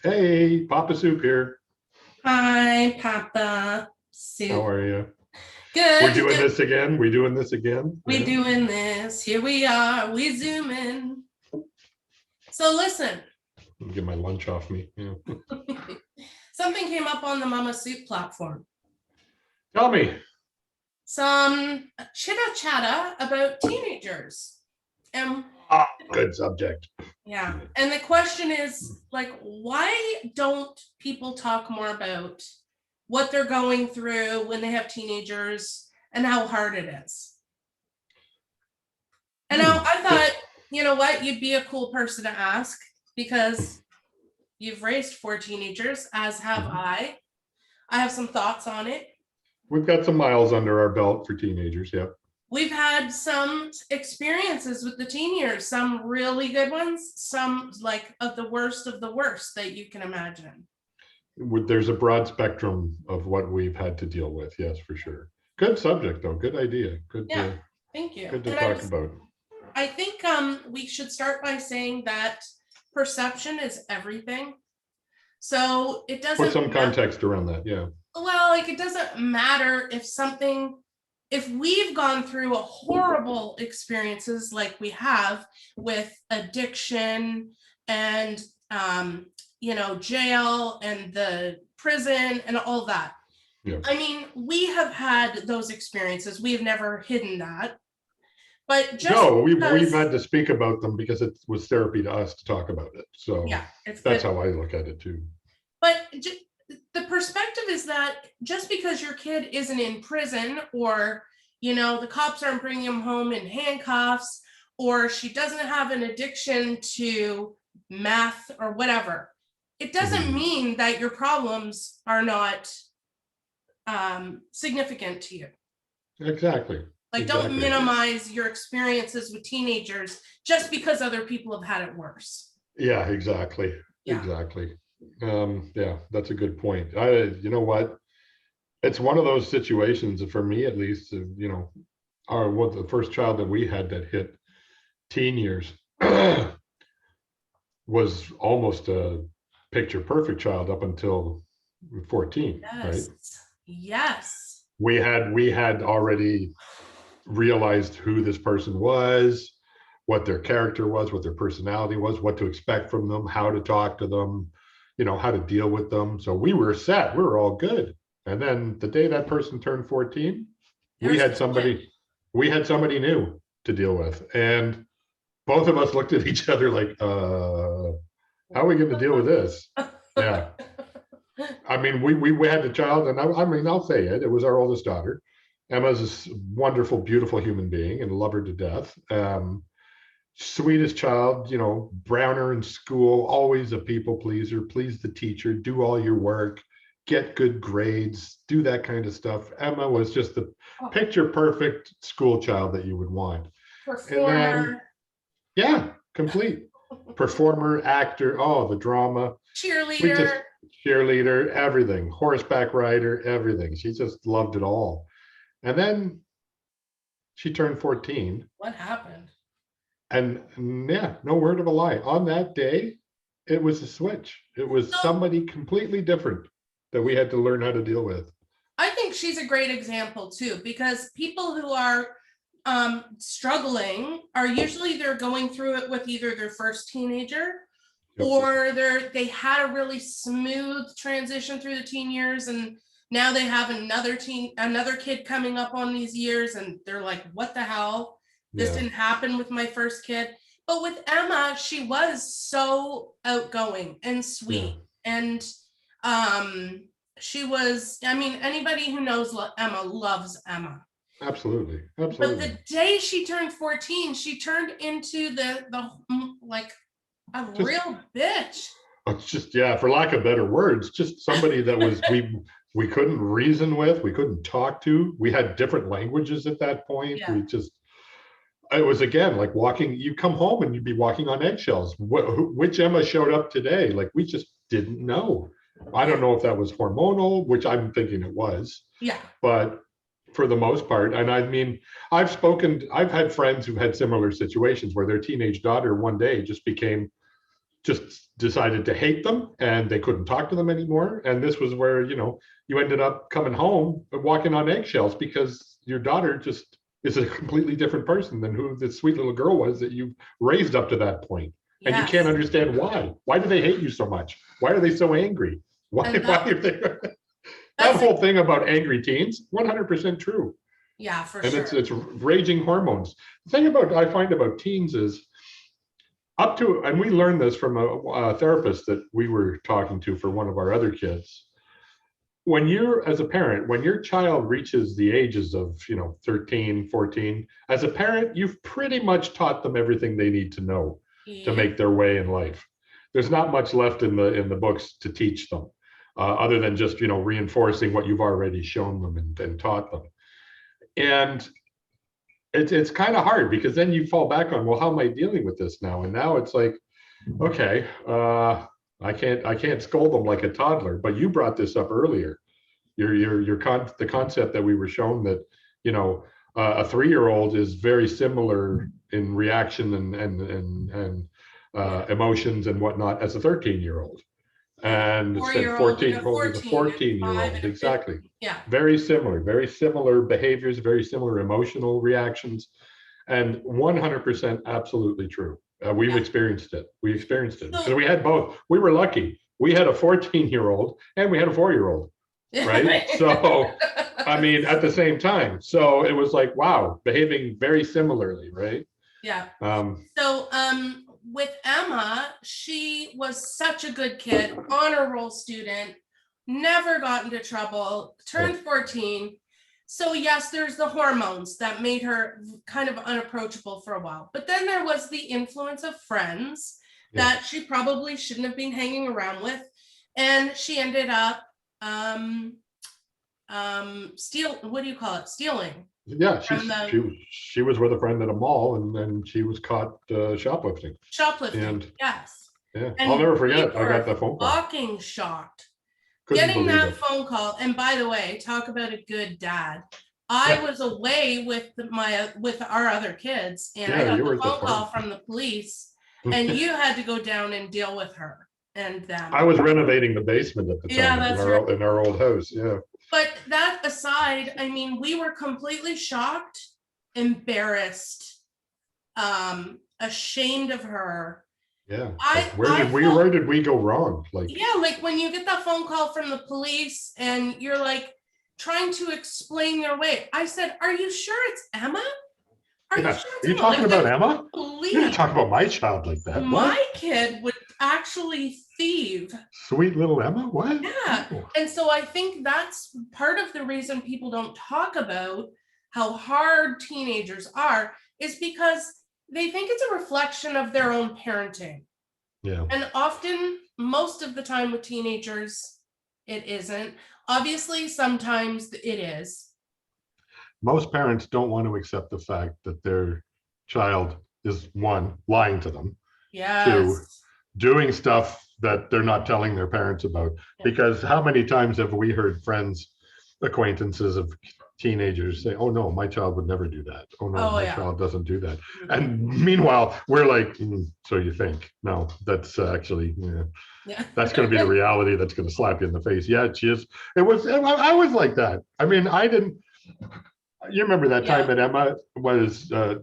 Hey, Papa Soup here. Hi, Papa How Soup. are you? We're Good, doing good. this again. We doing this again? We Yeah. doing this. Here we are. We zoom in. So listen, Let me get my lunch off me. Yeah. something came up on the Mamasoup platform. Tell me. Some chitter chatter about teenagers. And Oh, good subject. yeah, and the question is like, why don't people talk more about what they're going through when they have teenagers and how hard it is? And now I Good. thought, you know what, you'd be a cool person to ask because you've raised four teenagers, as have Mhm. I. I have some thoughts on it. We've got some miles under our belt for teenagers. Yep. We've had some experiences with the teen years, some really good ones, some like of the worst that you can imagine. There's a broad spectrum of what we've had to deal with. Yes, for sure. Good subject, though. Good idea. Yeah, thank you. Good to And talk about. I think we should start by saying that perception is everything. So it Put doesn't some matter. context around that. Yeah. Well, like it doesn't matter if we've gone through a horrible experiences like we have with addiction and jail and the prison and all that. Yeah. I mean, we have had those experiences. We have never hidden that. But just No, we've because, had to speak about them because it was therapy to us to talk about it. So yeah, it's that's good. how I look at it too. But the perspective is that just because your kid isn't in prison or, the cops aren't bringing him home in handcuffs or she doesn't have an addiction to meth or whatever, it doesn't mean that your problems are not significant to you. Exactly. Like, don't minimize your experiences with teenagers just because other people have had it worse. Yeah, exactly. Yeah. Exactly. Yeah, that's a good point. You know what? It's one of those situations, for me at least, the first child that we had that hit teen years was almost a picture perfect child up until 14, right? Yes. We had already realized who this person was, what their character was, what their personality was, what to expect from them, how to talk to them, how to deal with them. So we were set. We were all good. And then the day that person turned 14, we had somebody new to deal with. And both of us looked at each other like, how are we going to deal with this? Yeah. I mean, we had the child, and I mean, I'll say it. It was our oldest daughter. Emma's a wonderful, beautiful human being, and love her to death. Sweetest child, Browner in school, always a people pleaser, please the teacher, do all your work, get good grades, do that kind of stuff. Emma was just the picture perfect school child that you would want. Performer. And then, yeah, complete performer, actor, the drama. Cheerleader, everything, horseback rider, everything. She just loved it all. And then she turned 14. What happened? And yeah, no word of a lie. On that day, it was a switch. It was somebody completely different that we had to learn how to deal with. I think she's a great example too, because people who are struggling are usually they're going through it with either their first teenager or they had a really smooth transition through the teen years and now they have another kid coming up on these years and they're like, what the hell? This didn't happen with my first kid. But with Emma, she was so outgoing and sweet. And she was, I mean, anybody who knows Emma loves Emma. Absolutely. But the day she turned 14, she turned into the like a real bitch. It's just, for lack of better words, just somebody that was we couldn't reason with, we couldn't talk to. We had different languages at that point. Yeah. It was again like walking, you come home and you'd be walking on eggshells. Which Emma showed up today? Like, we just didn't know. I don't know if that was hormonal, which I'm thinking it was. Yeah. But for the most part, and I mean, I've had friends who've had similar situations where their teenage daughter one day just became just decided to hate them and they couldn't talk to them anymore. And this was where, you ended up coming home and walking on eggshells because your daughter just is a completely different person than who this sweet little girl was that you raised up to that point. And you can't understand why. Why do they hate you so much? Why are they so angry? Why if they that whole thing about angry teens, 100% true. Yeah, for and sure. It's raging hormones. The thing I find about teens is and we learned this from a therapist that we were talking to for one of our other kids. When you're, as a parent, when your child reaches the ages of 13, 14, as a parent, you've pretty much taught them everything they need to know to make their way in life. There's not much left in the books to teach them, other than just reinforcing what you've already shown them and taught them. And it's kind of hard because then you fall back on, well, how am I dealing with this now? And now it's like, okay, I can't scold them like a toddler. But you brought this up earlier. The concept that we were shown that a 3-year-old is very similar in reaction and emotions and whatnot as a 13-year-old. And it's 14-year-old, exactly. Yeah. Very similar behaviors, very similar emotional reactions, and 100% absolutely true. We've experienced it. We experienced it because we had both. We were lucky. We had a 14-year-old and we had a 4-year-old, right? So, I mean, at the same time. So it was like, wow, behaving very similarly, right? Yeah. With Emma, she was such a good kid, honor roll student, never got into trouble, turned 14. So yes, there's the hormones that made her kind of unapproachable for a while. But then there was the influence of friends that she probably shouldn't have been hanging around with. And she ended up stealing. Yeah, she was with a friend at a mall, and then she was caught shoplifting. Yes. Yeah, I'll never forget. I got that phone call. Fucking shocked. Getting that phone call, and by the way, talk about a good dad. I was away with our other kids, and I got the phone call from the police, and you had to go down and deal with her and them. I was renovating the basement at the time in our old house. Yeah. But that aside, I mean, we were completely shocked, embarrassed, ashamed of her. Yeah. Where did we go wrong? Like when you get that phone call from the police and you're like trying to explain your way. I said, "Are you sure it's Emma? Are you talking about Emma? You're not talking about my child like that. My kid would actually thieve. Sweet little Emma? What? Yeah. And so I think that's part of the reason people don't talk about how hard teenagers are, is because they think it's a reflection of their own parenting. Yeah. And often, most of the time with teenagers, it isn't. Obviously, sometimes it is. Most parents don't want to accept the fact that their child is, one, lying to them. Yes. Two, doing stuff that they're not telling their parents about. Because how many times have we heard friends, acquaintances of teenagers say, "Oh no, my child would never do that. Oh no, my child doesn't do that." And meanwhile, we're like, so you think? No, that's actually, that's going to be the reality that's going to slap you in the face. Yeah, she is. I was like that. I mean, you remember that time that Emma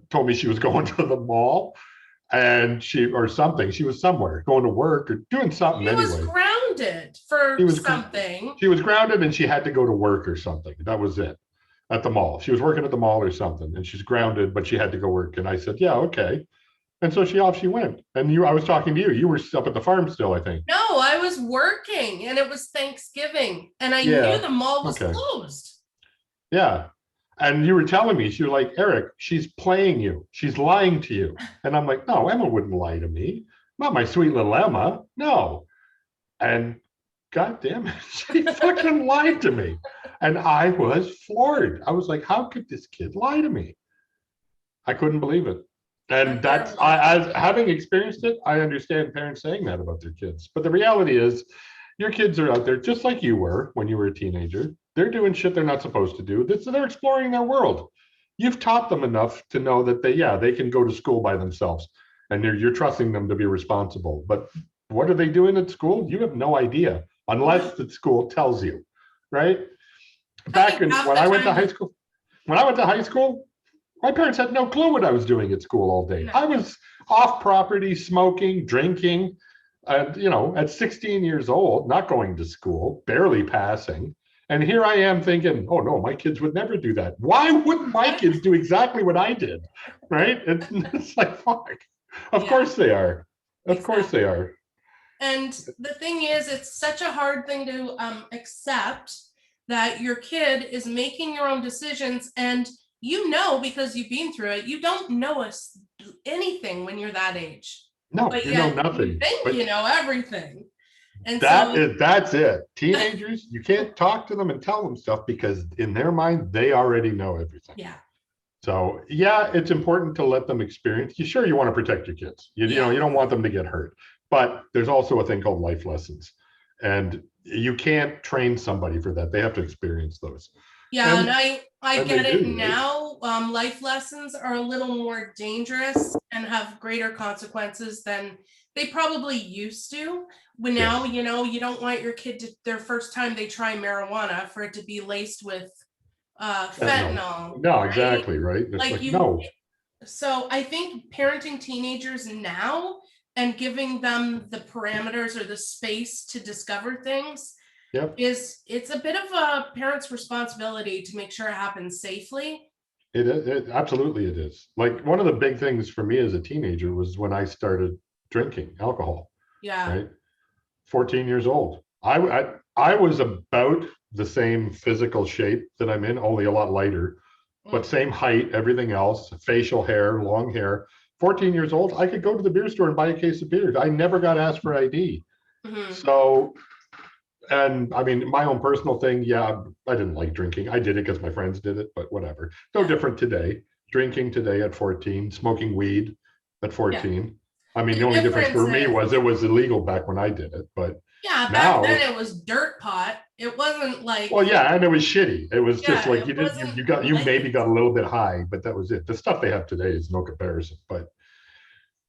told me she was going to the mall and she was somewhere going to work or doing something. She was grounded for something. She was grounded and she had to go to work or something. That was it. At the mall. She was working at the mall or something and she's grounded, but she had to go work. And I said, yeah, okay. And so she went. And I was talking to you. You were up at the farm still, I think. No, I was working and it was Thanksgiving and I knew the mall was closed. Yeah. And you were telling me, she was like, Eric, she's playing you. She's lying to you. And I'm like, no, Emma wouldn't lie to me. Not my sweet little Emma. No. And God damn it, she fucking lied to me. And I was floored. I was like, how could this kid lie to me? I couldn't believe it. And that's, having experienced it, I understand parents saying that about their kids. But the reality is, your kids are out there just like you were when you were a teenager. They're doing shit they're not supposed to do. They're exploring their world. You've taught them enough to know that they can go to school by themselves, and you're trusting them to be responsible. But what are they doing at school? You have no idea unless the school tells you, right? I Back think in half when the I went to time, high school, my parents had no clue what I was doing at school all day. no. I was off property, smoking, drinking, and at 16 years old, not going to school, barely passing. And here I am thinking, oh no, my kids would never do that. Why wouldn't my kids do exactly what I did? Right? It's like, fuck. Of Yeah, course they are. Of course they exactly. are. And the thing is, it's such a hard thing to accept that your kid is making your own decisions, and because you've been through it, you don't know anything when you're that age, No, but you know yet you nothing. think But you know everything. And so, that's it. Teenagers, you can't talk to them and tell them stuff because in their mind, they already know everything. yeah, So yeah, it's important to let them experience. You sure you want to protect your kids. yeah, You don't want them to get hurt. But there's also a thing called life lessons. And you can't train somebody for that. They have to experience those. yeah. And And I they get it do, right? now. Life lessons are a little more dangerous and have greater consequences than they probably used to. When now, Yes. you don't want your kid to, their first time they try marijuana, for it to be laced with No. fentanyl, No, right? exactly, right. It's Like like, you, no. so I think parenting teenagers now and giving them the parameters or the space to discover things Yep. it's a bit of a parent's responsibility to make sure it happens safely. It is. Absolutely it is. Like one of the big things for me as a teenager was when I started drinking alcohol, Yeah. right? 14 years old. I was about the same physical shape that I'm in, only a lot lighter, but same height, everything else, facial hair, long hair. 14 years old, I could go to the beer store and buy a case of beer. I never got asked for ID. Mm-hmm. So, and I mean, my own personal thing, yeah, I didn't like drinking. I did it because my friends did it, but whatever. No Yeah. different today. Drinking today at 14, smoking weed at 14. Yeah. I mean, The the only difference difference for me is, was it was illegal back when I did it, but yeah, back then now, it was dirt pot. It wasn't like, well, yeah, and it was shitty. It was just yeah, like it wasn't you maybe got licensed. a little bit high, but that was it. The stuff they have today is no comparison. But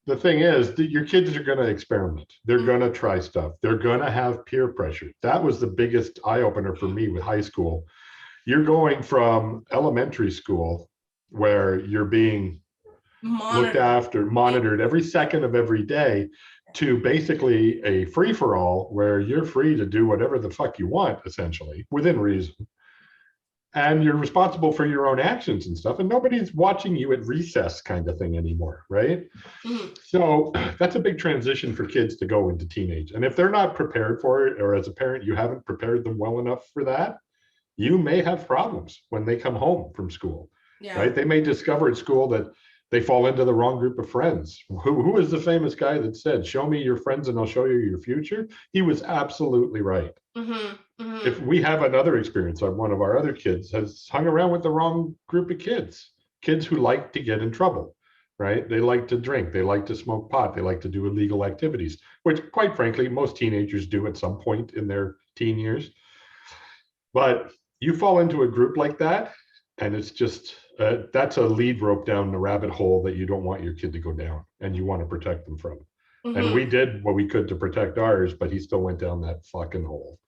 the thing is that your kids are going to experiment. They're going to try stuff. They're going to have peer pressure. That was the biggest eye opener for me with high school. You're going from elementary school where you're being looked Monitor. after, monitored every second of every day, to basically a free for all where you're free to do whatever the fuck you want, essentially, within reason. And you're responsible for your own actions and stuff. And nobody's watching you at recess kind of thing anymore, right? Mm-hmm. So that's a big transition for kids to go into teenage. And if they're not prepared for it, or as a parent, you haven't prepared them well enough for that, you may have problems when they come home from school, Yeah. right? They may discover at school that they fall into the wrong group of friends. Who is the famous guy that said, show me your friends and I'll show you your future? He was absolutely right. Mm-hmm. Mm-hmm. If we have another experience, one of our other kids has hung around with the wrong group of kids who like to get in trouble, right? They like to drink, they like to smoke pot, they like to do illegal activities, which quite frankly, most teenagers do at some point in their teen years. But you fall into a group like that, and it's just, that's a lead rope down the rabbit hole that you don't want your kid to go down and you want to protect them from. Mm-hmm. And we did what we could to protect ours, but he still went down that fucking hole.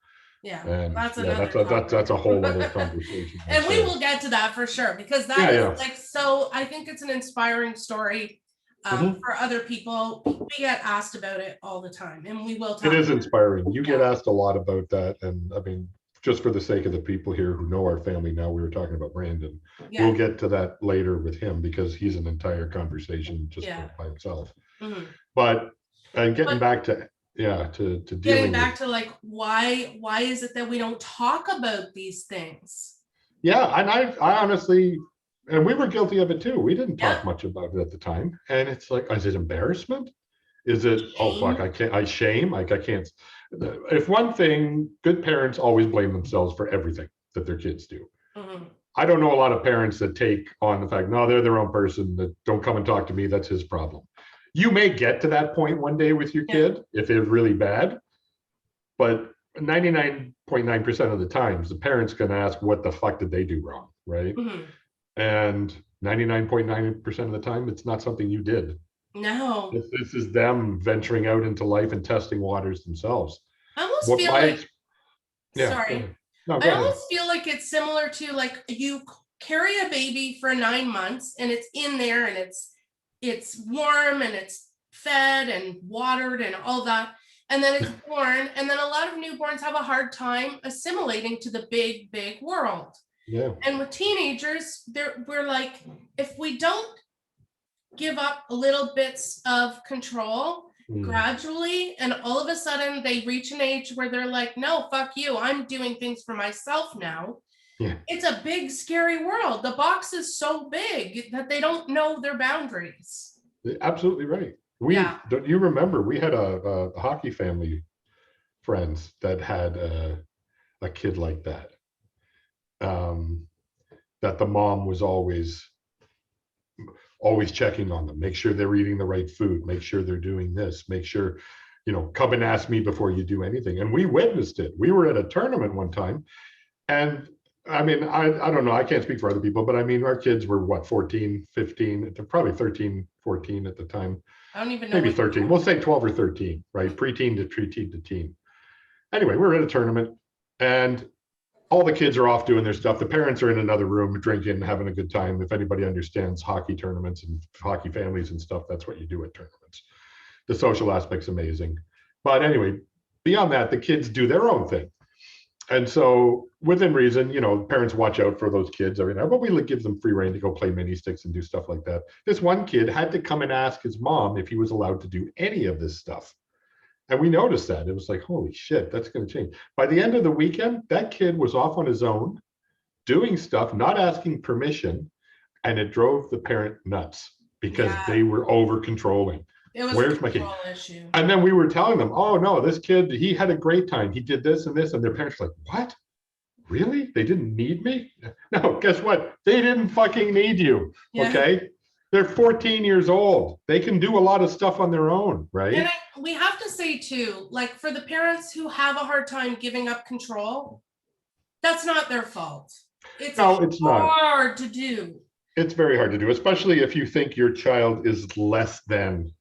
Yeah, And that's yeah, another that's a whole other conversation. And we will get to that for sure, because that is like, so I think it's an inspiring story for other people. We get asked about it all the time, and we will talk. It is inspiring. You get asked a lot about that. And I mean, just for the sake of the people here who know our family now, we were talking about Brandon. Yeah. We'll get to that later with him because he's an entire conversation just by himself. Mm-hmm. But and getting back to getting back to like why is it that we don't talk about these things? Yeah, and I honestly, and we were guilty of it too. We didn't talk much about it at the time. And it's like, is it embarrassment? Is it, shame? Oh fuck, I can't, shame, like I can't. If one thing, good parents always blame themselves for everything that their kids do. Mm-hmm. I don't know a lot of parents that take on the fact, no, they're their own person, that don't come and talk to me, that's his problem. You may get to that point one day with your kid if it's really bad, but 99.9% of the times, the parent's going to ask, what the fuck did they do wrong, right? Mm-hmm. And 99.9% of the time, it's not something you did. No. This is them venturing out into life and testing waters themselves. I almost What feel my, like, yeah, go sorry, ahead. No, I go ahead. almost feel like it's similar to like you carry a baby for 9 months and it's in there and it's warm and it's fed and watered and all that. And then it's born. And then a lot of newborns have a hard time assimilating to the big, big world. Yeah. And with teenagers, we're like, if we don't give up little bits of control gradually, and all of a sudden they reach an age where they're like, no, fuck you, I'm doing things for myself now. Yeah. It's a big, scary world. The box is so big that they don't know their boundaries. Absolutely right. Yeah. Don't you remember we had a hockey family friends that had a kid like that. That the mom was always checking on them, make sure they're eating the right food, make sure they're doing this, make sure, come and ask me before you do anything. And we witnessed it. We were at a tournament one time, and I mean, I don't know, I can't speak for other people, but I mean, our kids were what, 14, 15, probably 13, 14 at the time. I don't even know. Maybe 13. We'll say 12 or 13, right? Preteen to teen. Anyway, we're at a tournament and all the kids are off doing their stuff. The parents are in another room drinking, having a good time. If anybody understands hockey tournaments and hockey families and stuff, that's what you do at tournaments. The social aspect's amazing. But anyway, beyond that, the kids do their own thing. And so within reason, parents watch out for those kids every now, but we give them free reign to go play mini sticks and do stuff like that. This one kid had to come and ask his mom if he was allowed to do any of this stuff. And we noticed that. It was like, holy shit, that's going to change. By the end of the weekend, that kid was off on his own, doing stuff, not asking permission. And it drove the parent nuts because they were over controlling. It was Where's a my kid? Issue. And then we were telling them, oh no, this kid, he had a great time. He did this and this. And their parents were like, what? Really? They didn't need me? No, guess what? They didn't fucking need you. Yeah. Okay. They're 14 years old. They can do a lot of stuff on their own, right? And we have to say too, like for the parents who have a hard time giving up control, that's not their fault. It's hard to do. It's very hard to do, especially if you think your child is less than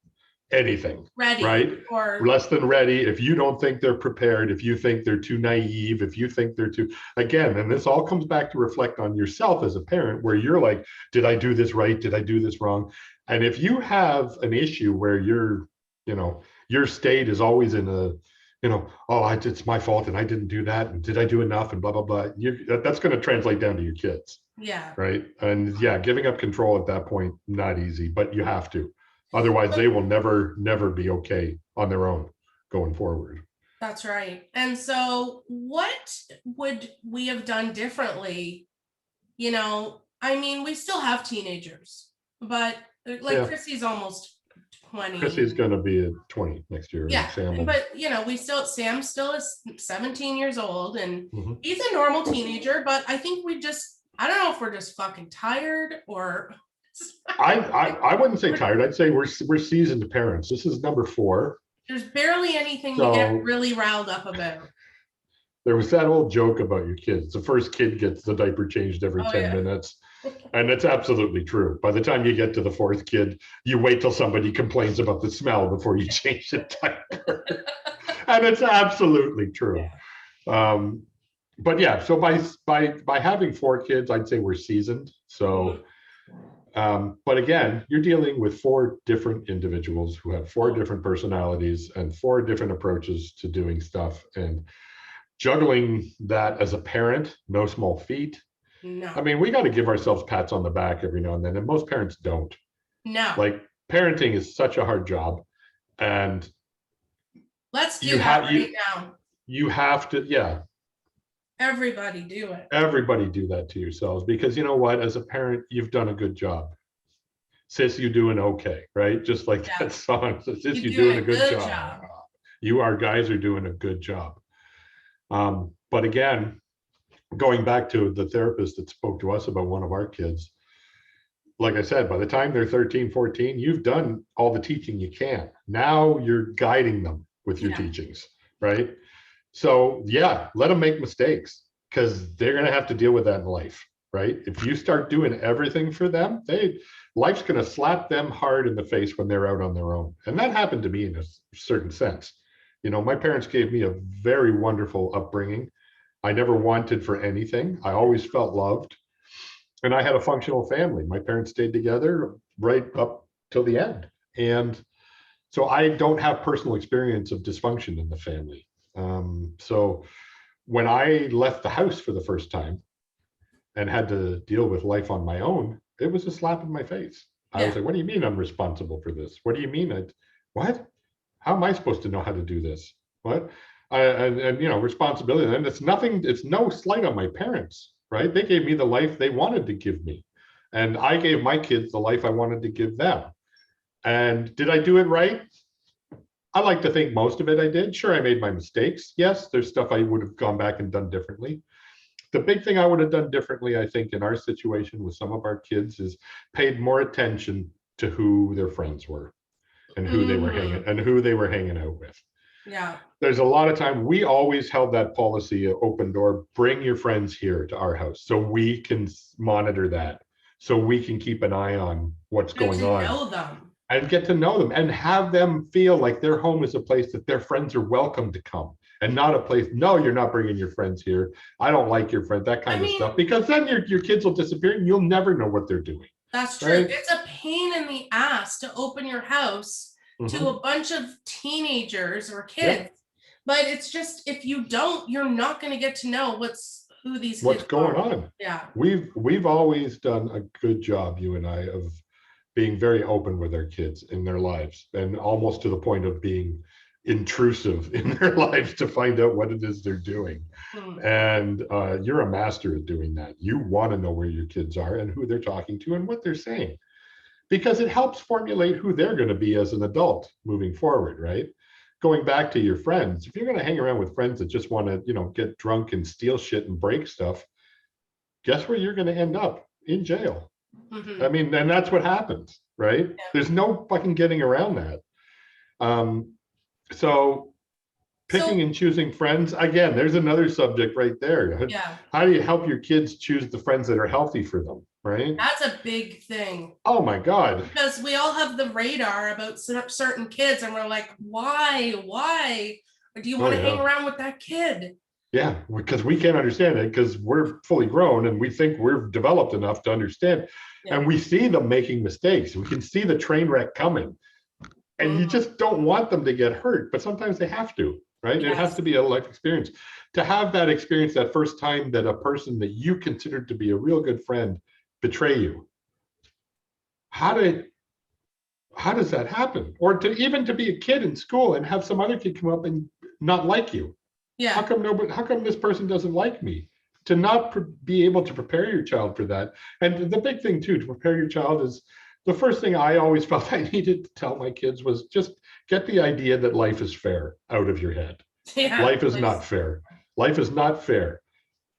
anything, ready, right? Or less than ready. If you don't think they're prepared, if you think they're too naive, if you think they're too, again, and this all comes back to reflect on yourself as a parent, where you're like, did I do this right? Did I do this wrong? And if you have an issue where your state is always in a, oh, it's my fault and I didn't do that, and did I do enough, and blah, blah, blah, that's going to translate down to your kids. Yeah. Right. And yeah, giving up control at that point, not easy, but you have to. Otherwise, they will never be okay on their own going forward. That's right. And so what would we have done differently? I mean, we still have teenagers, but like Chrissy's almost 20. Chrissy's going to be at 20 next year. Yeah. But, Sam still is 17 years old and he's a normal teenager, but I think I don't know if we're just fucking tired or... I wouldn't say tired. I'd say we're seasoned parents. This is number 4. There's barely anything to get really riled up about. There was that old joke about your kids. The first kid gets the diaper changed every 10 minutes. And it's absolutely true. By the time you get to the 4th kid, you wait till somebody complains about the smell before you change the diaper. And it's absolutely true. But yeah, so by having 4 kids, I'd say we're seasoned. So but again, you're dealing with 4 different individuals who have 4 different personalities and 4 different approaches to doing stuff, and juggling that as a parent, no small feat. No. I mean, we got to give ourselves pats on the back every now and then, and most parents don't. No. Like, parenting is such a hard job, and let's do that right now. You have to, Everybody do it. Everybody do that to yourselves, because you know what? As a parent, you've done a good job. Sis, you doing okay, right? Just like that song. Sis, you're doing a good job. You guys are doing a good job. But again, going back to the therapist that spoke to us about one of our kids, like I said, by the time they're 13, 14, you've done all the teaching you can. Now you're guiding them with your teachings, right? So let them make mistakes, because they're going to have to deal with that in life. right? If you start doing everything for them, life's going to slap them hard in the face when they're out on their own. And that happened to me in a certain sense. My parents gave me a very wonderful upbringing. I never wanted for anything. I always felt loved. And I had a functional family. My parents stayed together right up till the end. And so I don't have personal experience of dysfunction in the family. So when I left the house for the first time and had to deal with life on my own, it was a slap in my face. I was like, what do you mean I'm responsible for this? What do you mean? What? How am I supposed to know how to do this? What? And responsibility. And it's no slight on my parents, right? They gave me the life they wanted to give me. And I gave my kids the life I wanted to give them. And did I do it right? I like to think most of it I did. Sure, I made my mistakes. Yes, there's stuff I would have gone back and done differently. The big thing I would have done differently, I think, in our situation with some of our kids is paid more attention to who their friends were and who they were hanging out with. Yeah. There's a lot of time we always held that policy open door, bring your friends here to our house so we can monitor that, so we can keep an eye on what's going on. Know them. And get to know them and have them feel like their home is a place that their friends are welcome to come, and not a place, no, you're not bringing your friends here. I don't like your friend, that kind of stuff, because then your kids will disappear and you'll never know what they're doing. That's true. Right? It's a pain in the ass to open your house to a bunch of teenagers or kids. Yep. But it's just, if you don't, you're not going to get to know what's going on. Yeah. We've always done a good job, you and I, of being very open with our kids in their lives, and almost to the point of being intrusive in their lives to find out what it is they're doing. And you're a master at doing that. You want to know where your kids are and who they're talking to and what they're saying, because it helps formulate who they're going to be as an adult moving forward, right? Going back to your friends, if you're going to hang around with friends that just want to, get drunk and steal shit and break stuff, guess where you're going to end up? In jail. I mean, and that's what happens, right? Yeah. There's no fucking getting around that. So picking and choosing friends, again, there's another subject right there. Yeah. How do you help your kids choose the friends that are healthy for them, right? That's a big thing. Oh my God. Because we all have the radar about certain kids, and we're like, why? Or do you want to hang around with that kid? Yeah, because we can't understand it, because we're fully grown and we think we're developed enough to understand. Yeah. And we see them making mistakes. We can see the train wreck coming. And you just don't want them to get hurt, but sometimes they have to, right? Yes. It has to be a life experience. To have that experience that first time that a person that you considered to be a real good friend betray you. How does that happen? Or to be a kid in school and have some other kid come up and not like you. Yeah. How come this person doesn't like me? To not be able to prepare your child for that. And the big thing too, to prepare your child, is the first thing I always felt I needed to tell my kids was just get the idea that life is fair out of your head. Yeah, life is not fair. Life is not fair.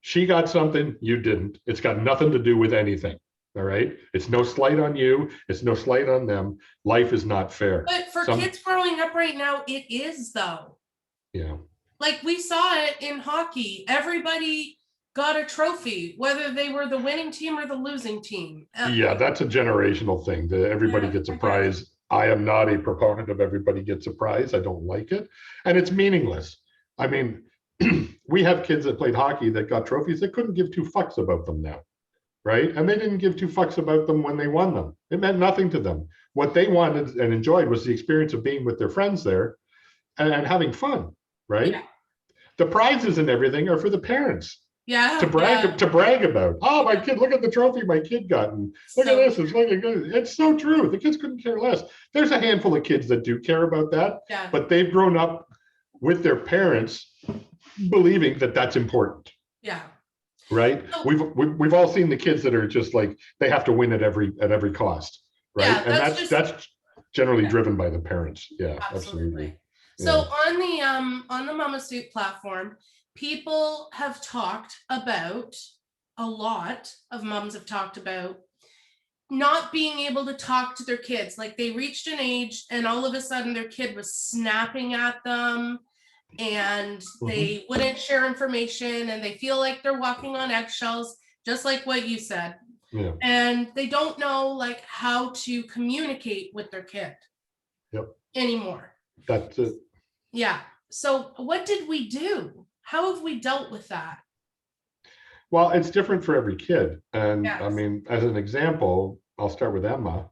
She got something, you didn't. It's got nothing to do with anything. All right. It's no slight on you. It's no slight on them. Life is not fair. But for kids growing up right now, it is though. Yeah. Like we saw it in hockey. Everybody got a trophy, whether they were the winning team or the losing team. Yeah, that's a generational thing. Everybody gets a prize. I am not a proponent of everybody gets a prize. I don't like it. And it's meaningless. I mean, we have kids that played hockey that got trophies that couldn't give two fucks about them now, right? And they didn't give two fucks about them when they won them. It meant nothing to them. What they wanted and enjoyed was the experience of being with their friends there and having fun, right? Yeah. The prizes and everything are for the parents. Yeah. To brag about. Oh, my kid, look at the trophy my kid got. And look at this. It's looking good. It's so true. The kids couldn't care less. There's a handful of kids that do care about that, but they've grown up with their parents believing that that's important. Yeah. Right. So, we've all seen the kids that are just like, they have to win at every cost. Right. Yeah, and that's generally driven by the parents. Yeah, absolutely. So on the Mamasoup platform, people have talked about, a lot of moms have talked about not being able to talk to their kids. Like they reached an age and all of a sudden their kid was snapping at them and they wouldn't share information and they feel like they're walking on eggshells. just like what you said. Yeah. And they don't know like how to communicate with their kid Yep. anymore. That's it. Yeah. So what did we do? How have we dealt with that? Well, it's different for every kid. And I Yes. mean, as an example, I'll start with Emma.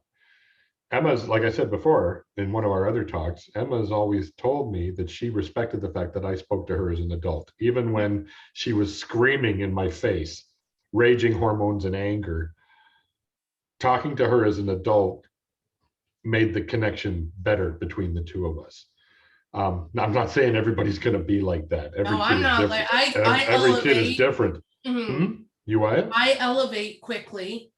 Emma's, like I said before, in one of our other talks, Emma's always told me that she respected the fact that I spoke to her as an adult, even when she was screaming in my face, raging hormones and anger. Talking to her as an adult made the connection better between the two of us. I'm not saying everybody's going to be like that. Every No, kid I'm is not different. like I Every kid is elevate. different. Mhm. You what? I elevate quickly.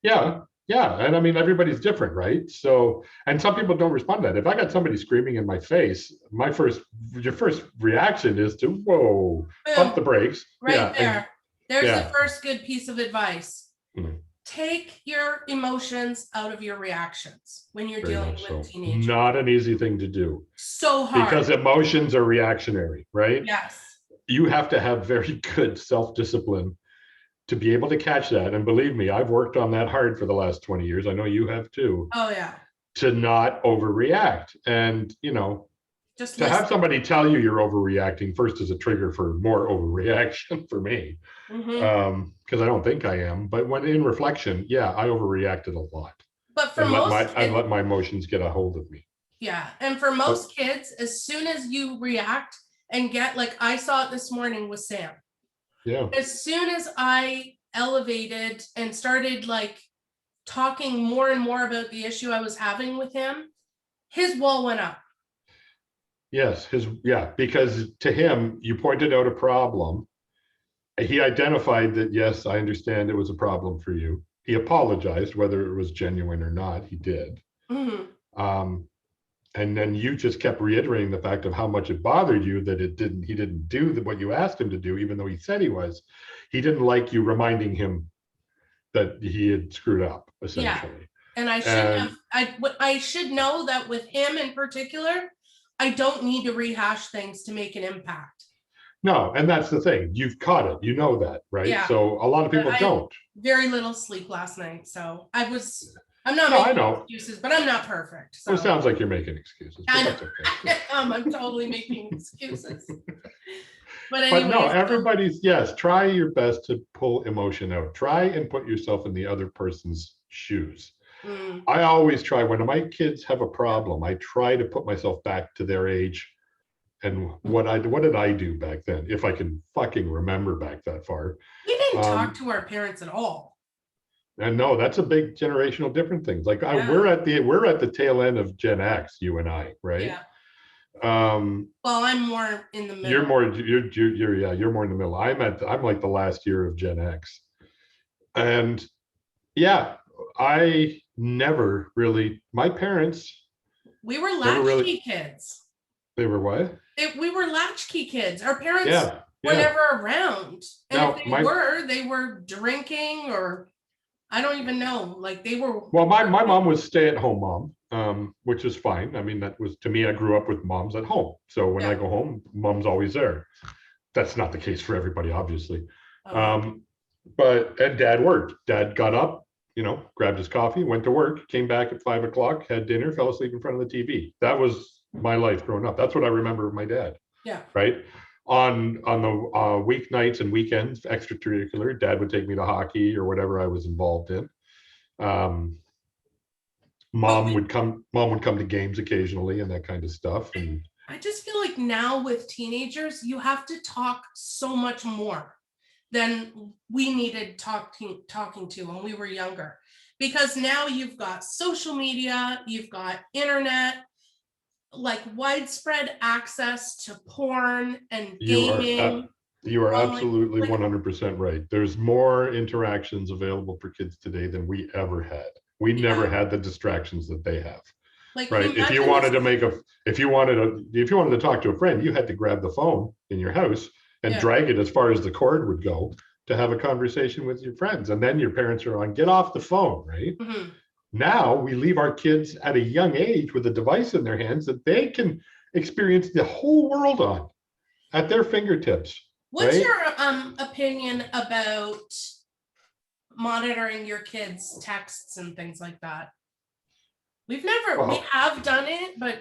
Yeah, yeah. And I mean, everybody's different, right? So, and some people don't respond to that. If I got somebody screaming in my face, your first reaction is to, whoa, pump the Boom, brakes. right Yeah. And there. There's the yeah. first good piece of advice. Mhm. Take your emotions out of your reactions when you're Very dealing much with so. teenagers. Not an easy thing to do So hard. because emotions are reactionary, right? Yes. You have to have very good self-discipline to be able to catch that. And believe me, I've worked on that hard for the last 20 years. I know you have too. Oh yeah. To not overreact. And, Just to have listen. somebody tell you you're overreacting first is a trigger for more overreaction for me. Because I don't think I am. But when in reflection, yeah, I overreacted a lot But for and let most kids, my emotions get a hold of me. yeah. And for But most kids, as soon as you react and get like I saw it this morning with Sam. yeah. As soon as I elevated and started like talking more and more about the issue I was having with him, his wall went up. Yes, because to him, you pointed out a problem. He identified that, yes, I understand it was a problem for you. He apologized, whether it was genuine or not, he did. Mhm. Um, and then you just kept reiterating the fact of how much it bothered you that he didn't do what you asked him to do, even though he said he was. He didn't like you reminding him that he had screwed up, Yeah. essentially. And I should have, I should know that with him in particular, I don't need to rehash things to make an impact. No, and that's the thing. You've caught it. You know that, right? Yeah. So a lot of people I had don't. very little sleep last night. So I'm not No, I making know. excuses, but I'm not perfect. So Well, it sounds like you're making excuses, but I know. that's okay. I'm totally making excuses. But But no, anyways, everybody's, yes, try your best to pull emotion out. Try and put yourself in the other person's shoes. I always try, when my kids have a problem, I try to put myself back to their age and what did I do back then, if I can fucking remember back that far. we didn't talk to our parents at all. And no, that's a big generational different things. Like Yeah. we're at the tail end of Gen X, you and I, right? Yeah. Well, I'm more in the middle. You're more in the middle. I'm like the last year of Gen X. And yeah, I never really, my parents. We were latchkey kids. They were what? We were latchkey kids. Our parents were never around. And now, if they were drinking or I don't even know. Like they were. Well, my mom was stay-at-home mom, which is fine. I mean, that was, to me, I grew up with moms at home. So when I go home, mom's always there. That's not the case for everybody, obviously. And dad worked. Dad got up, grabbed his coffee, went to work, came back at 5 o'clock, had dinner, fell asleep in front of the TV. That was my life growing up. That's what I remember of my dad. Yeah. Right. On the weeknights and weekends, extracurricular, dad would take me to hockey or whatever I was involved in. Mom would come to games occasionally and that kind of stuff. And I just feel like now with teenagers, you have to talk so much more than we needed talking to when we were younger, because now you've got social media, you've got internet, like widespread access to porn and gaming. You are absolutely 100% right. There's more interactions available for kids today than we ever had. We never had the distractions that they have. Like, right. If you wanted to talk to a friend, you had to grab the phone in your house and drag it as far as the cord would go to have a conversation with your friends. And then your parents are on, get off the phone, right? Mm-hmm. Now we leave our kids at a young age with a device in their hands that they can experience the whole world on at their fingertips. What's your opinion about monitoring your kids' texts and things like that? We Well, have done it, but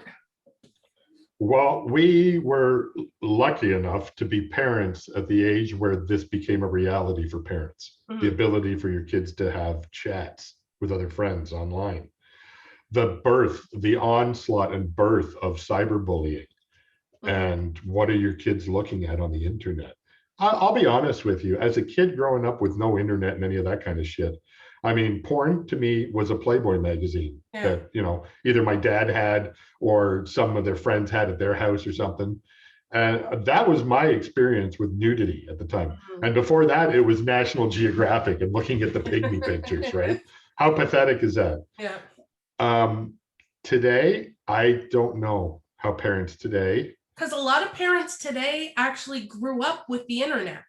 well, we were lucky enough to be parents at the age where this became a reality for parents. The mhm, ability for your kids to have chats with other friends online. The onslaught and birth of cyberbullying. mhm, And what are your kids looking at on the internet? I'll be honest with you, as a kid growing up with no internet and any of that kind of shit, I mean, porn to me was a Playboy magazine yeah, that, either my dad had or some of their friends had at their house or something. And that was my experience with nudity at the time. mhm. And before that, it was National Geographic and looking at the pygmy pictures, right? How pathetic is that? Yeah, Um, Today, I don't know how parents today. because a lot of parents today actually grew up with the internet.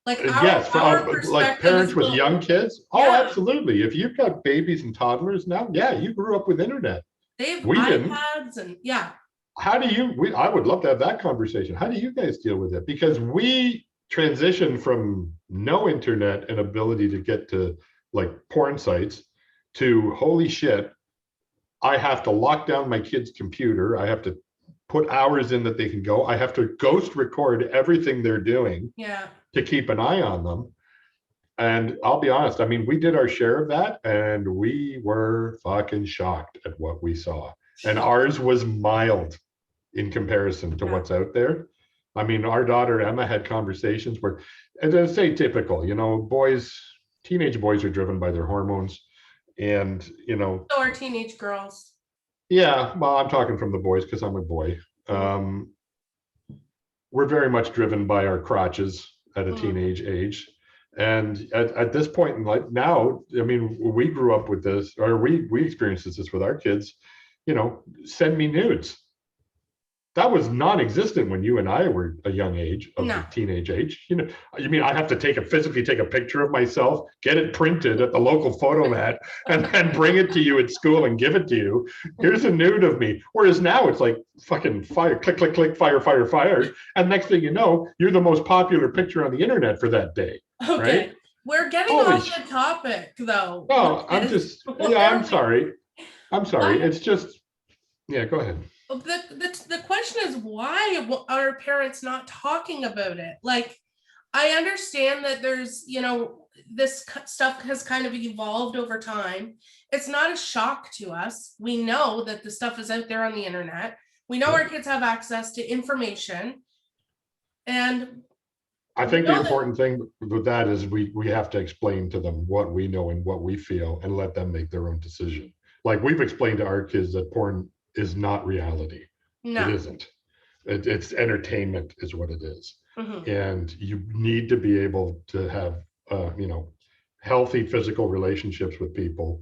Like Yes, for our like perspective is parents a with little young old. kids. Oh, Yeah, absolutely. If you've got babies and toddlers now, yeah, you grew up with internet. they have We didn't. iPads and yeah, How do you? I would love to have that conversation. How do you guys deal with it? Because we transitioned from no internet and ability to get to like porn sites to holy shit, I have to lock down my kid's computer. I have to put hours in that they can go. I have to ghost record everything they're doing yeah. to keep an eye on them. And I'll be honest, I mean, we did our share of that and we were fucking shocked at what we saw. And Shock. ours was mild in comparison to Yeah. what's out there. I mean, our daughter Emma had conversations where, and I say typical, boys, teenage boys are driven by their hormones. And, So are teenage girls. yeah, well, I'm talking from the boys because I'm a boy. Mhm, Um, we're very much driven by our crotches at a mhm. teenage age. And at this point in life now, I mean, we grew up with this, or we experienced this with our kids, send me nudes. That was non-existent when you and I were a young age of the No. teenage age. You mean I have to physically take a picture of myself, get it printed at the local photomat, and then bring it to you at school and give it to you. Here's a nude of me. Whereas now it's like fucking fire, click, click, click, fire, fire, fire. And next thing you know, you're the most popular picture on the internet for that day, right? Okay. We're getting Holy off the topic though. no, Lucas. yeah, Where I'm are we? sorry. I'm sorry. Why? It's just, yeah, go ahead. The question is why are parents not talking about it? Like, I understand that there's, this stuff has kind of evolved over time. It's not a shock to us. We know that the stuff is out there on the internet. We know our kids have access to information. And I we think the know that, important thing with that is we have to explain to them what we know and what we feel and let them make their own decision. Like we've explained to our kids that porn is not reality. It no. isn't. It's entertainment is what it is. Mhm. And you need to be able to have, healthy physical relationships with people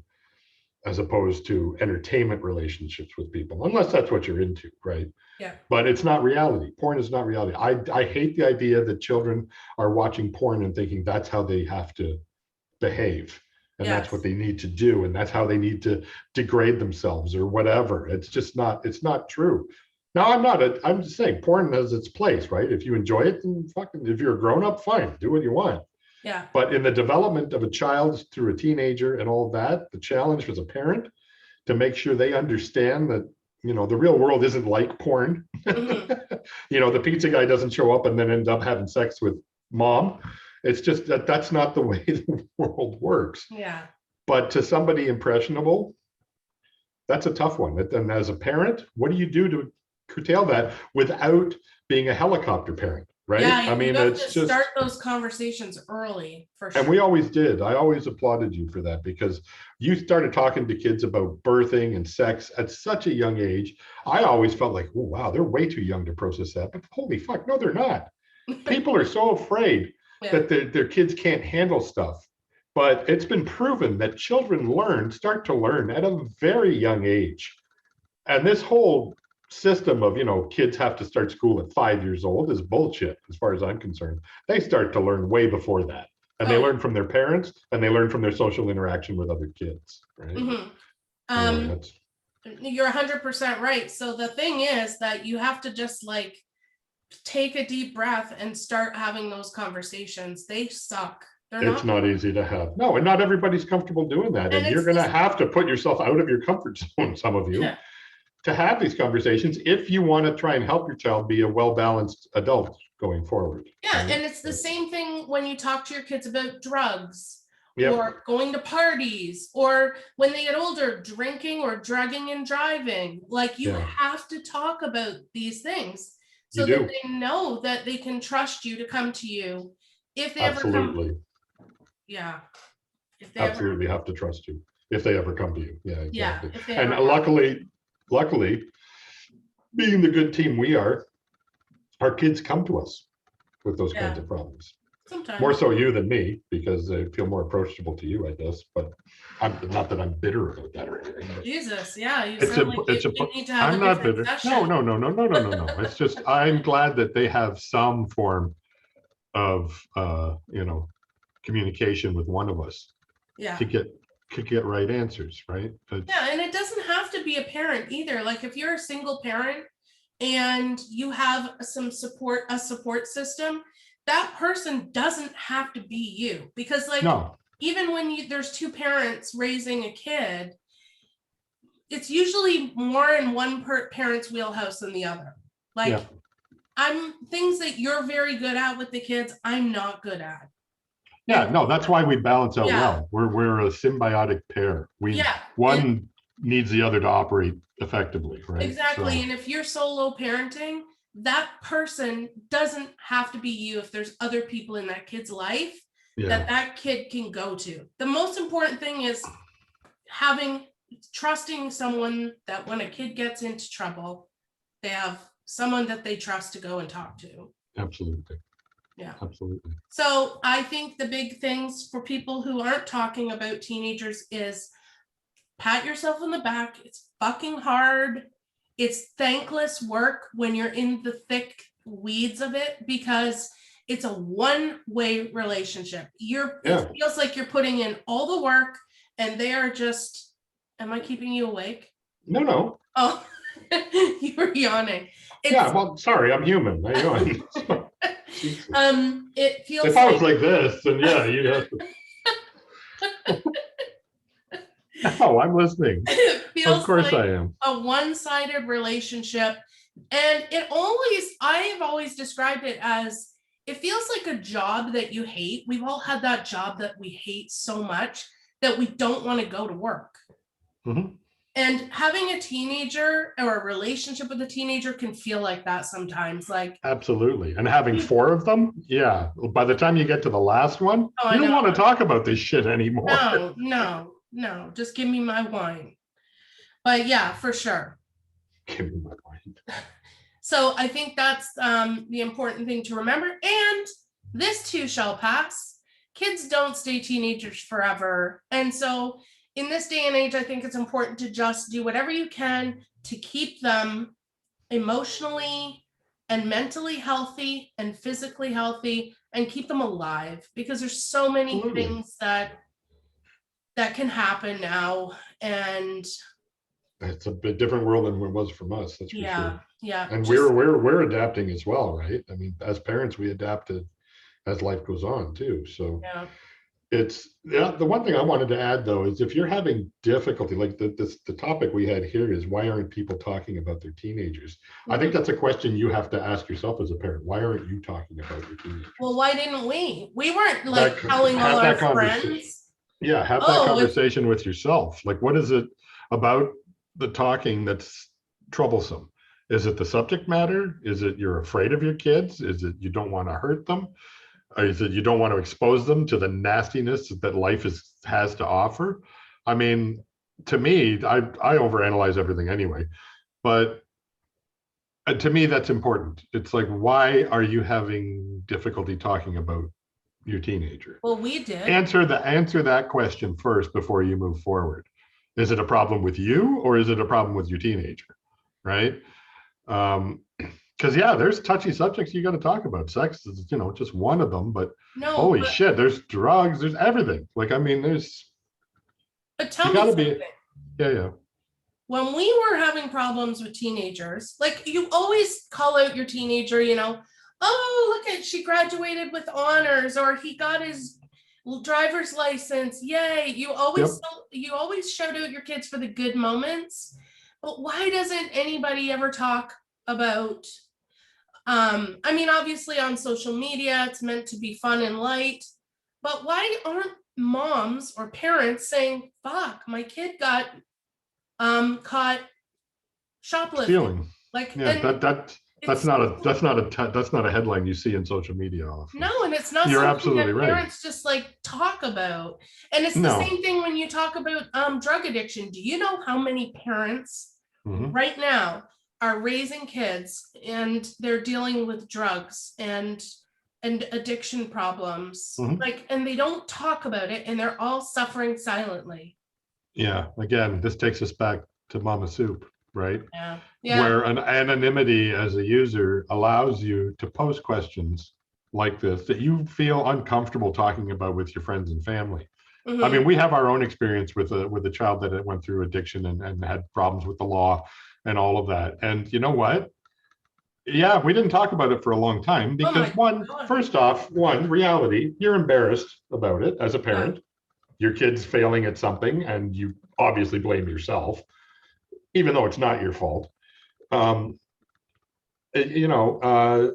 as opposed to entertainment relationships with people, unless that's what you're into, right? Yeah. But it's not reality. Porn is not reality. I hate the idea that children are watching porn and thinking that's how they have to behave and that's what Yes. they need to do and that's how they need to degrade themselves or whatever. It's not true. Now I'm just saying porn has its place, right? If you enjoy it, then fucking, if you're a grown up, fine, do what you want. Yeah. But in the development of a child through a teenager and all of that, the challenge as a parent to make sure they understand that, the real world isn't like porn. Mhm. The pizza guy doesn't show up and then end up having sex with mom. It's just that's not the way the world works. Yeah. But to somebody impressionable, that's a tough one. And as a parent, what do you do to curtail that without being a helicopter parent? Right. Yeah, I you mean, have to it's start just, those conversations early for and sure. we always did. I always applauded you for that because you started talking to kids about birthing and sex at such a young age. I always felt like, oh, wow, they're way too young to process that. But holy fuck, no, they're not. People are so afraid Yeah. that their kids can't handle stuff. But it's been proven that children start to learn at a very young age. And this whole system of, kids have to start school at 5 years old is bullshit, as far as I'm concerned. They start to learn way before that. And they Oh yeah. learn from their parents and they learn from their social interaction with other kids, right? Hmm. Anyway, Um, that's you're 100% right. So the thing is that you have to just take a deep breath and start having those conversations. They suck. They're It's not. not easy to have. No, and not everybody's comfortable doing that. And And you're it's going to this, have to put yourself out of your comfort zone, some of you, yeah, to have these conversations if you want to try and help your child be a well-balanced adult going forward. yeah, Right? and it's the same thing when you talk to your kids about drugs Yep. or going to parties, or when they get older, drinking or drugging and driving. Like, you Yeah. have to talk about these things You so that do. they know that they can trust you to come to you if they ever come. Absolutely. Yeah. If they ever, Absolutely have to trust you if they ever come to you. Yeah, yeah, exactly. if they And ever. luckily, being the good team we are, our kids come to us with those Yeah. kinds of problems. Sometimes. More so you than me, because they feel more approachable to you, I guess. But I'm not that I'm bitter about that or anything. Jesus, yeah, you It's sound a, like it's a, you need to have I'm a not different bitter. session. No. It's just, I'm glad that they have some form of, communication with one of us Yeah. to get right answers, right? Yeah, and it doesn't have to be a parent either. Like, if you're a single parent and you have a support system, that person doesn't have to be you. Because, like, No, even when there's two parents raising a kid, it's usually more in one parent's wheelhouse than the other. Like, yeah. I'm things that you're very good at with the kids, I'm not good at. Yeah, no, that's why we balance out Yeah. well. We're a symbiotic pair. Yeah. One needs the other to operate effectively, right? Exactly. So, And if you're solo parenting, that person doesn't have to be you if there's other people in that kid's life yeah, that kid can go to. The most important thing is trusting someone that when a kid gets into trouble, they have someone that they trust to go and talk to. absolutely. Yeah. Absolutely. So I think the big things for people who aren't talking about teenagers is pat yourself on the back. It's fucking hard. It's thankless work when you're in the thick weeds of it, because it's a one-way relationship. It feels like you're putting in all the work and they are just, am I keeping you awake? No. Oh, you were yawning. Yeah, well, sorry, I'm human. I yawn. It feels if I was like this, then yeah, you'd have to. No, I'm listening. It feels Of course like I am. a one-sided relationship. And I've always described it as, it feels like a job that you hate. We've all had that job that we hate so much that we don't want to go to work. Mm-hmm. And having a teenager or a relationship with a teenager can feel like that sometimes. Like, absolutely. And having 4 of them, yeah. By the time you get to the last one, you don't want to talk about this shit anymore. No. Just give me my wine. But yeah, for sure. Give me my wine. So I think that's the important thing to remember. And this too shall pass. Kids don't stay teenagers forever. And so in this day and age, I think it's important to just do whatever you can to keep them emotionally and mentally healthy and physically healthy and keep them alive, because there's so many things that can happen now. And it's a bit different world than it was from us. That's for sure. Yeah. And we're adapting as well, right? I mean, as parents, we adapted as life goes on too. So yeah. The one thing I wanted to add though is if you're having difficulty, like the topic we had here is why aren't people talking about their teenagers? Mm-hmm. I think that's a question you have to ask yourself as a parent. Why aren't you talking about your teenagers? Well, why didn't we? We weren't like telling all our friends. Yeah, have that conversation with yourself. Like, what is it about the talking that's troublesome? Is it the subject matter? Is it you're afraid of your kids? Is it you don't want to hurt them? Or is it you don't want to expose them to the nastiness that life has to offer? I mean, to me, I overanalyze everything anyway, but to me, that's important. It's like, why are you having difficulty talking about your teenager? Well, we did. Answer that question first before you move forward. Is it a problem with you or is it a problem with your teenager? Right? Because there's touchy subjects you got to talk about. Sex is, just one of them, but holy shit, there's drugs, there's everything. Like, I mean, but tell me something. Yeah. When we were having problems with teenagers, like, you always call out your teenager, oh, look at, she graduated with honors, or he got his driver's license, yay. Yep. You always shout out your kids for the good moments, but why doesn't anybody ever talk about, I mean, obviously on social media, it's meant to be fun and light, but why aren't moms or parents saying, fuck, my kid got caught shoplifting? Stealing. Like, Yeah, and that's it's not that's not a headline you see in social media often. no, and it's not You're something absolutely that right. parents just like talk about. And it's the No. same thing when you talk about drug addiction. Do you know how many parents Mhm. right now are raising kids and they're dealing with drugs and addiction problems? Mhm. Like, and they don't talk about it, and they're all suffering silently. Yeah, again, this takes us back to Mamasoup, right? Yeah. Yeah. Where an anonymity as a user allows you to pose questions like this that you feel uncomfortable talking about with your friends and family. I mean, we have our own experience with a child that went through addiction and had problems with the law and all of that. And you know what? Yeah, we didn't talk about it for a long time Oh because my God. first off, reality, you're embarrassed about it as a Yeah. parent. Your kid's failing at something and you obviously blame yourself, even though it's not your fault. Um, you know,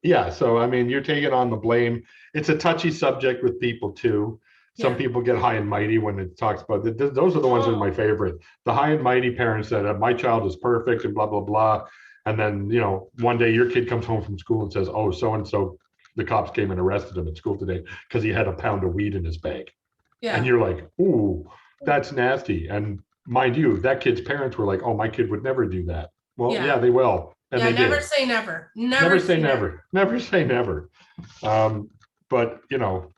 yeah, so I mean, you're taking on the blame. It's a touchy subject with people too. Some Yeah. people get high and mighty when it talks about it. Those are the ones that are my favorite. The high and mighty parents that my child is perfect and blah, blah, blah. And then, you know, one day your kid comes home from school and says, oh, so-and-so, the cops came and arrested him at school today because he had a pound of weed in his bag. Yeah. And you're like, ooh, that's nasty. And mind you, that kid's parents were like, oh, my kid would never do that. Well, Yeah. yeah, they will. And Yeah, they never did. say never. Never say never. Never say never. But, you know,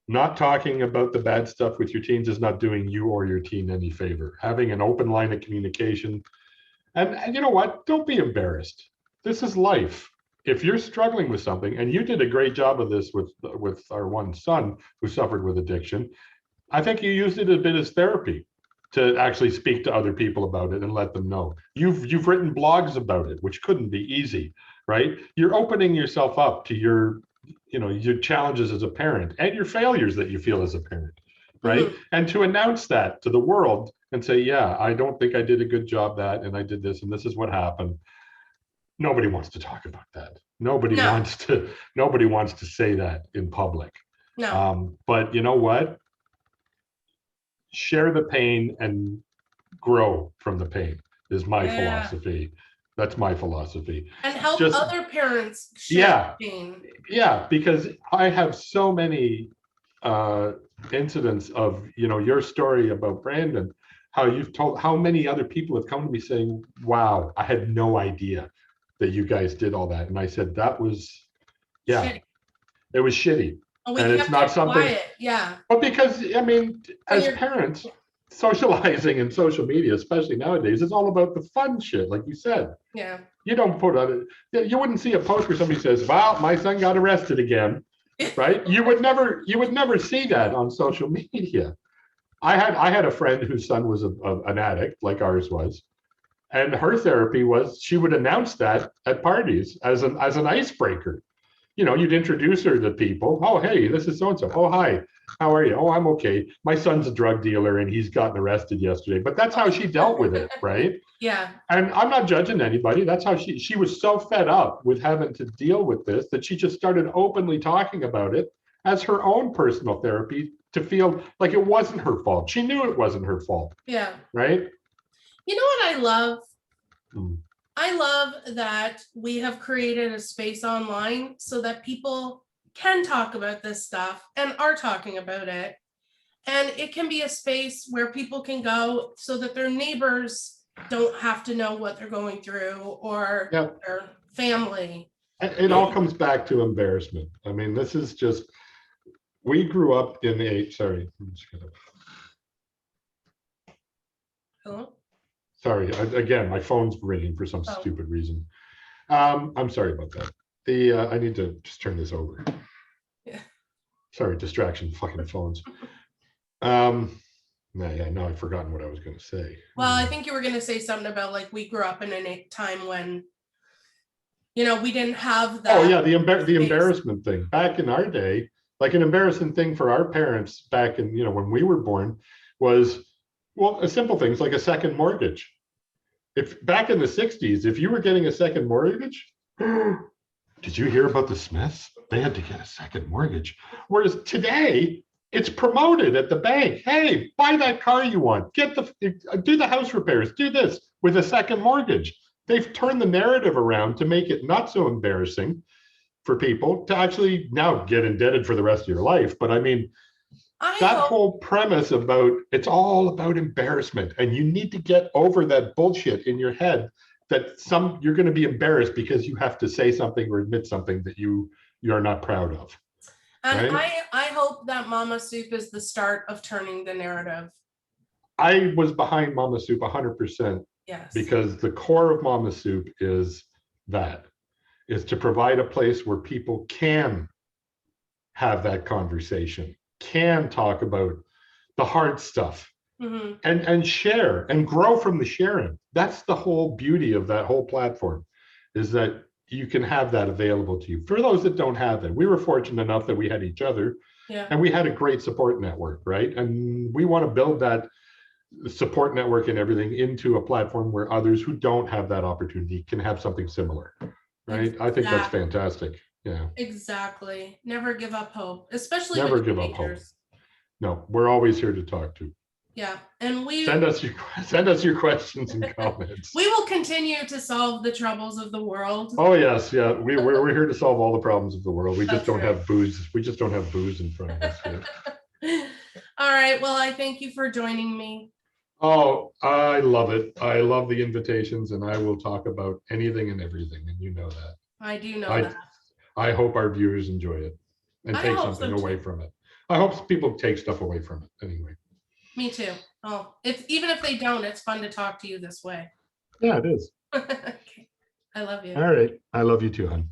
not talking about the bad stuff with your teens is not doing you or your teen any favor. Having an open line of communication. And you know what? Don't be embarrassed. This is life. If you're struggling with something, and you did a great job of this with our one son who suffered with addiction, I think you used it a bit as therapy to actually speak to other people about it and let them know. You've written blogs about it, which couldn't be easy, right? You're opening yourself up to your, you know, your challenges as a parent and your failures that you feel as a parent, right? And to announce that to the world and say, yeah, I don't think I did a good job that, and I did this, and this is what happened. Nobody wants to talk about that. Nobody wants to say that in public. No. But you know what? Share the pain and grow from the pain is my philosophy. That's my philosophy. And help other parents share pain. Yeah, because I have so many incidents of, you know, your story about Brandon, how you've told, how many other people have come to me saying, wow, I had no idea that you guys did all that. And I said, that was, yeah, shitty. It was shitty. And it's not something quiet. Yeah. But because, I mean, as parents, socializing and social media, especially nowadays, is all about the fun shit, like you said. Yeah. You don't put on it. You wouldn't see a post where somebody says, "Well, my son got arrested again," right? You would never see that on social media. I had a friend whose son was an addict, like ours was, and her therapy was she would announce that at parties as an icebreaker. You know, you'd introduce her to people. Oh, hey, this is so-and-so. Oh, hi, how are you? Oh, I'm okay. My son's a drug dealer and he's gotten arrested yesterday. But that's how she dealt with it, right? Yeah. And I'm not judging anybody. That's how she was so fed up with having to deal with this that she just started openly talking about it as her own personal therapy to feel like it wasn't her fault. She knew it wasn't her fault. Yeah. Right? You know what I love? I love that we have created a space online so that people can talk about this stuff and are talking about it. And it can be a space where people can go so that their neighbors don't have to know what they're going through, or their family. It all comes back to embarrassment. I mean, this is just, we grew up in a, sorry, I'm just gonna. Hello? Sorry, again, my phone's ringing for some stupid reason. I'm sorry about that. I need to just turn this over. Yeah. Sorry, distraction, fucking phones. Yeah, no, I've forgotten what I was going to say. Well, I think you were going to say something about like we grew up in a time when, you know, we didn't have that. Oh yeah, the embarrassment thing. Back in our day, Like an embarrassing thing for our parents back in, when we were born was, well, a simple things like a second mortgage. If back in the 60s, if you were getting a second mortgage, did you hear about the Smiths? They had to get a second mortgage. Whereas today, it's promoted at the bank. Hey, buy that car you want. Do the house repairs. Do this with a second mortgage. They've turned the narrative around to make it not so embarrassing for people to actually now get indebted for the rest of your life. But I mean, that whole premise about it's all about embarrassment, and you need to get over that bullshit in your head that you're going to be embarrassed because you have to say something or admit something that you are not proud of. And right? I hope that Mamasoup is the start of turning the narrative. I was behind Mamasoup 100%. Yes. Because the core of Mamasoup is to provide a place where people can have that conversation, can talk about the hard stuff, and share and grow from the sharing. That's the whole beauty of that whole platform, is that you can have that available to you. For those that don't have it, we were fortunate enough that we had each other, and we had a great support network, right? And we want to build that support network and everything into a platform where others who don't have that opportunity can have something similar, right? Exactly. I think that's fantastic. Yeah, exactly. Never give up hope, especially never with give up hope. No, we're always here to talk to. Yeah, and send us your questions and comments. We will continue to solve the troubles of the world. Oh yes, yeah, we're here to solve all the problems of the world. We just don't have booze. We just don't have booze in front of us yet. All right. Well, I thank you for joining me. Oh, I love it. I love the invitations, and I will talk about anything and everything, and you know that. I do know that. I hope our viewers enjoy it and take something away from it. I hope people take stuff away from it anyway. Me too. Oh, even if they don't, it's fun to talk to you this way. Yeah, it is. Okay. I love you. All right. I love you too, hon.